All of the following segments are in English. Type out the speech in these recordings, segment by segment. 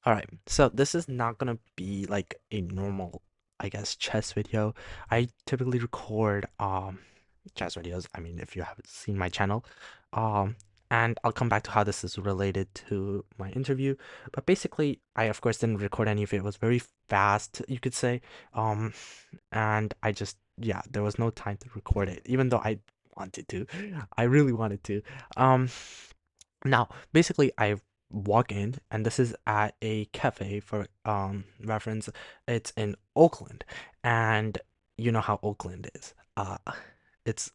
All right, so this is not gonna be like a normal, I guess, chess video. I typically record chess videos. I mean, if you haven't seen my channel, um, and I'll come back to how this is related to my interview. But basically, I of course didn't record any of it. It was very fast, you could say, um, and I just yeah, there was no time to record it, even though I wanted to. I really wanted to. Um, Now, basically, I walk in, and this is at a cafe for reference. It's in Oakland, and you know how Oakland is. It's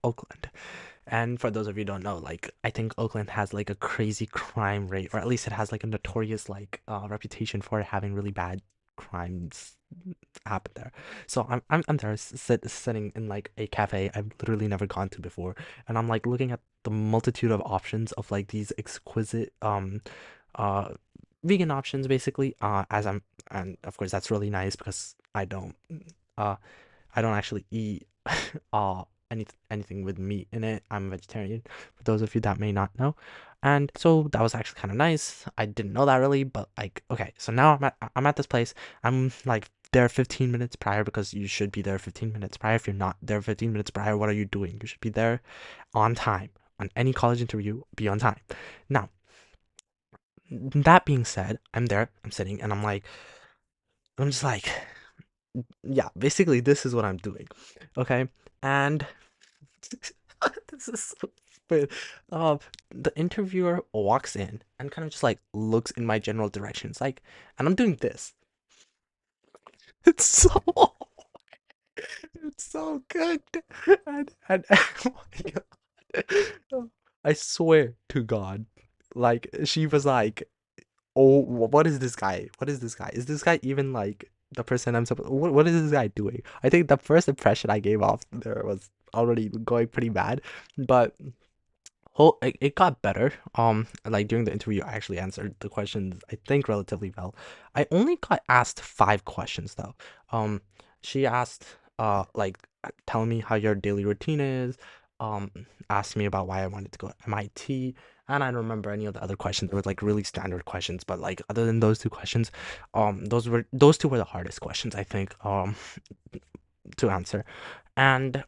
Oakland, and for those of you who don't know, like I think Oakland has like a crazy crime rate, or at least it has like a notorious like reputation for having really bad crimes happen there. So I'm there sitting in like a cafe I've literally never gone to before, and I'm like looking at the multitude of options of like these exquisite uh vegan options basically as I'm and of course that's really nice because uh I don't actually eat uh anything with meat in it. I'm a vegetarian, for those of you that may not know. And so that was actually kind of nice. I didn't know that really, but like okay, so now I'm at this place. I'm like there 15 minutes prior because you should be there 15 minutes prior. If you're not there 15 minutes prior, what are you doing? You should be there on time. On any college interview, be on time. Now, that being said, I'm there, I'm sitting, and I'm just like, yeah, basically, this is what I'm doing. Okay. And this is so stupid. The interviewer walks in and kind of just like looks in my general direction. It's like, and I'm doing this. It's so, it's so good. And oh my God. I swear to God, like she was like, "Oh, what is this guy? What is this guy? Is this guy even like the person I'm supposed? What is this guy doing?" I think the first impression I gave off there was already going pretty bad, but it got better. Like during the interview, I actually answered the questions I think relatively well. I only got asked 5 questions though. Um, she asked like tell me how your daily routine is. Um, asked me about why I wanted to go to MIT, and I don't remember any of the other questions. They were like really standard questions, but like other than those 2 questions, those two were the hardest questions I think to answer, and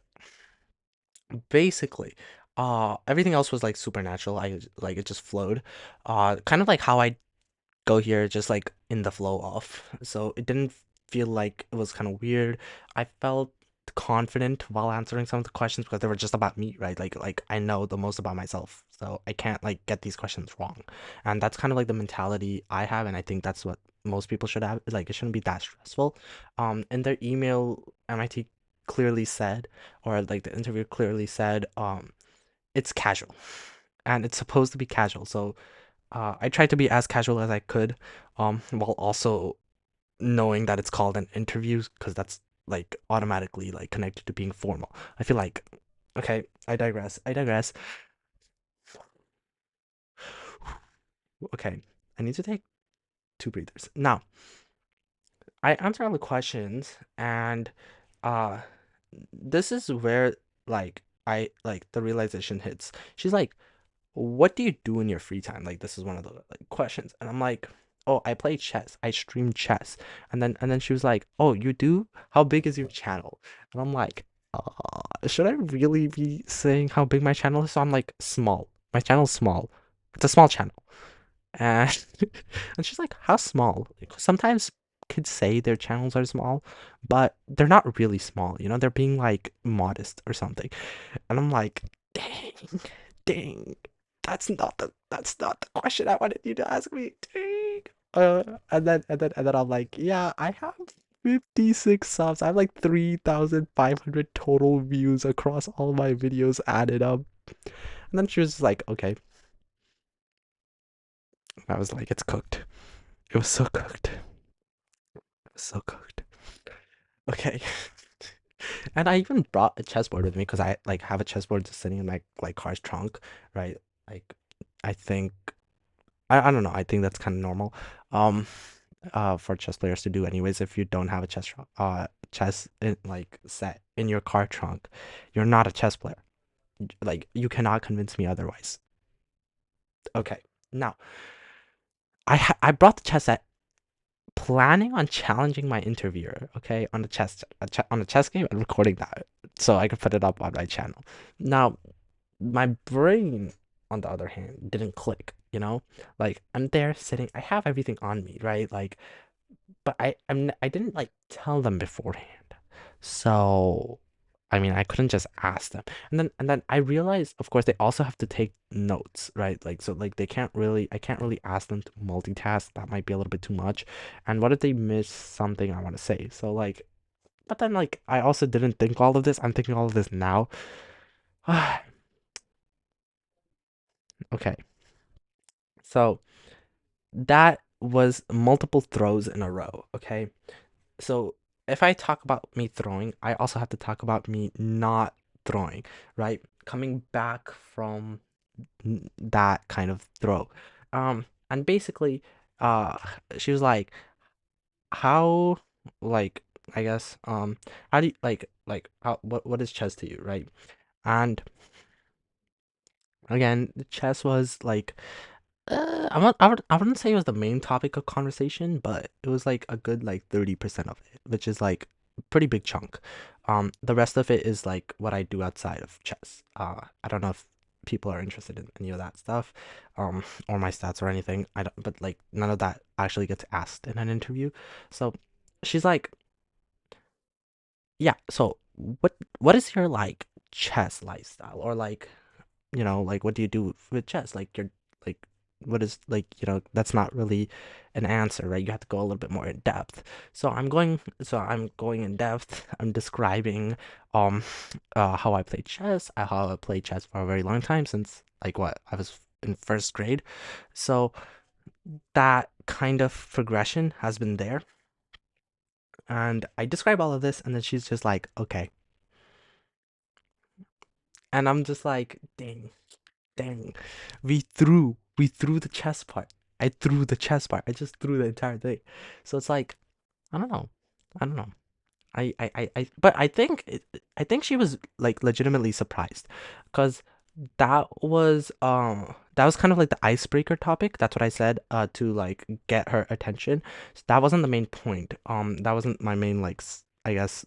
basically everything else was like supernatural. I like it just flowed kind of like how I go here, just like in the flow of, so it didn't feel like it was kind of weird. I felt confident while answering some of the questions because they were just about me, right? Like I know the most about myself, so I can't like get these questions wrong. And that's kind of like the mentality I have, and I think that's what most people should have. Like it shouldn't be that stressful. In their email, MIT clearly said, or like the interview clearly said, it's casual, and it's supposed to be casual. So I tried to be as casual as I could, while also knowing that it's called an interview because that's like automatically like connected to being formal. I feel like, okay, I digress. I digress. Okay, I need to take 2 breathers. Now, I answer all the questions, and uh, this is where like I like the realization hits. She's like, what do you do in your free time? Like this is one of the like questions. And I'm like, oh, I play chess. I stream chess. And then she was like, oh, you do? How big is your channel? And I'm like, should I really be saying how big my channel is? So I'm like, small. My channel's small. It's a small channel. And and she's like, how small? Like, sometimes kids say their channels are small, but they're not really small, they're being like modest or something. And I'm like, dang, dang, that's not the question I wanted you to ask me. Dang. And then I'm like, yeah, I have 56 subs. I have like 3,500 total views across all my videos added up. And then she was just like, okay. I was like, it's cooked. It was so cooked. It was so cooked. Okay. And I even brought a chessboard with me because I like have a chessboard just sitting in my like car's trunk, right? Like I think I don't know. I think that's kind of normal. Um, for chess players to do anyways. If you don't have a chess in, like set in your car trunk, you're not a chess player. Like you cannot convince me otherwise. Okay, now I brought the chess set planning on challenging my interviewer, okay, on the on the chess game and recording that so I could put it up on my channel. Now, my brain, on the other hand, didn't click, you know? Like I'm there sitting, I have everything on me, right? Like, but I didn't like tell them beforehand. So, I mean, I couldn't just ask them. And then I realized, of course, they also have to take notes, right? Like so like I can't really ask them to multitask. That might be a little bit too much. And what if they miss something I want to say? So like but then like I also didn't think all of this. I'm thinking all of this now. Okay. So that was multiple throws in a row, okay? So if I talk about me throwing, I also have to talk about me not throwing, right? Coming back from that kind of throw. And basically, uh, she was like, how, like, I guess, how do you like, how, what is chess to you, right? And again, the chess was like, I wouldn't say it was the main topic of conversation, but it was like a good like 30% of it, which is like a pretty big chunk. The rest of it is like what I do outside of chess. I don't know if people are interested in any of that stuff, or my stats or anything. I don't, but like none of that actually gets asked in an interview. So she's like, yeah, so what is your like chess lifestyle, or like, like what do you do with chess? Like you're like what is like, that's not really an answer, right? You have to go a little bit more in depth. I'm going in depth. I'm describing um how I play chess, how I played chess for a very long time, since like what I was in first grade. So that kind of progression has been there. And I describe all of this, and then she's just like, okay. And I'm just like, dang, we threw the chess part. I threw the chess part. I just threw the entire thing. So it's like, I don't know. I don't know. But I think she was like legitimately surprised, because that was kind of like the icebreaker topic. That's what I said to like get her attention. So that wasn't the main point. That wasn't my main like I guess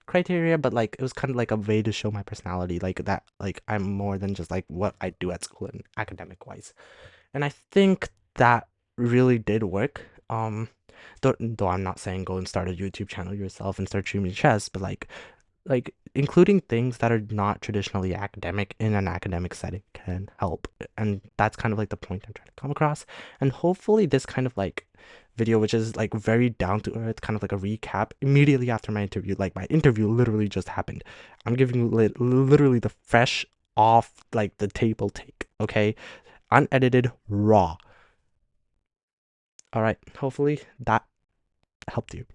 criteria, but like it was kind of like a way to show my personality, like that like I'm more than just like what I do at school and academic wise. And I think that really did work. Though I'm not saying go and start a YouTube channel yourself and start streaming chess, but like including things that are not traditionally academic in an academic setting can help. And that's kind of like the point I'm trying to come across. And hopefully this kind of like video, which is like very down to earth, kind of like a recap immediately after my interview. Like my interview literally just happened. I'm giving you literally the fresh off like the table take, okay? Unedited, raw. All right, hopefully that helped you.